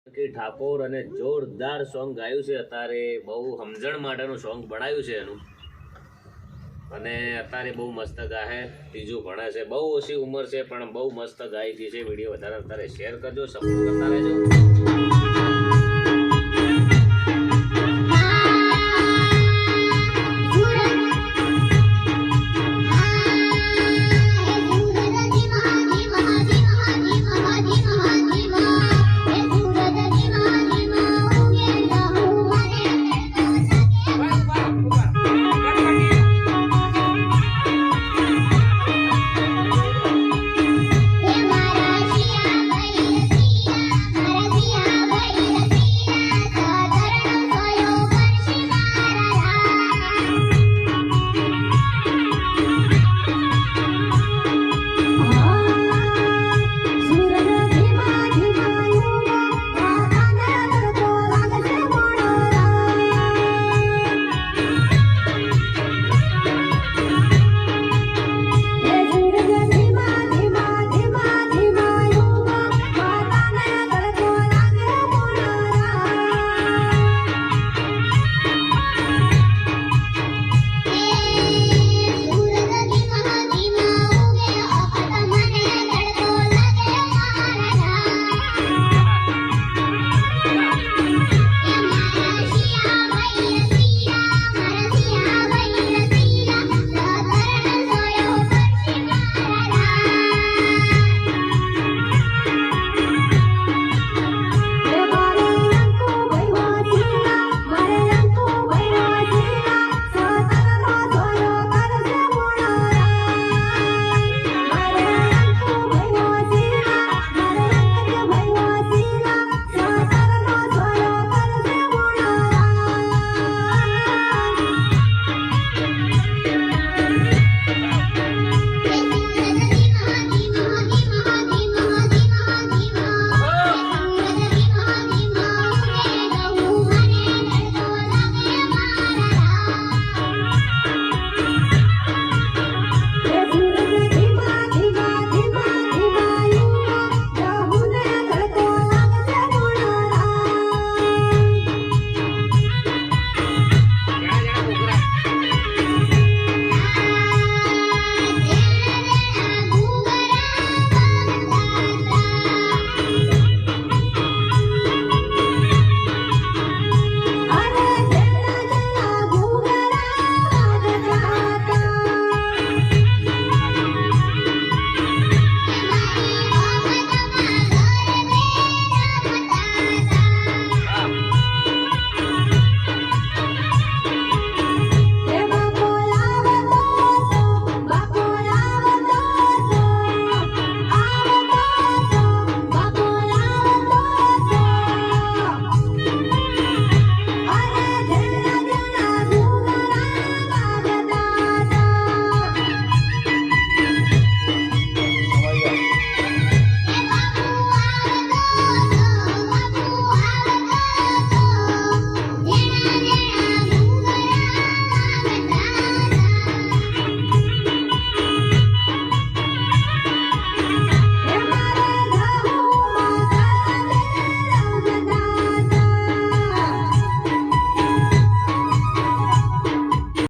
કે ઠાકોર અને જોરદાર સોંગ ગાયું છે અત્યારે બહુ સમજણ માટેનું સોંગ બનાવ્યું છે એનું અને અત્યારે બહુ મસ્ત ગાહે ત્રીજું ભણે છે બહુ ઓછી ઉંમર છે પણ બહુ મસ્ત ગાઈ છે વિડીયો વધારે અત્યારે શેર કરજો સપોર્ટ કરતા રહેજો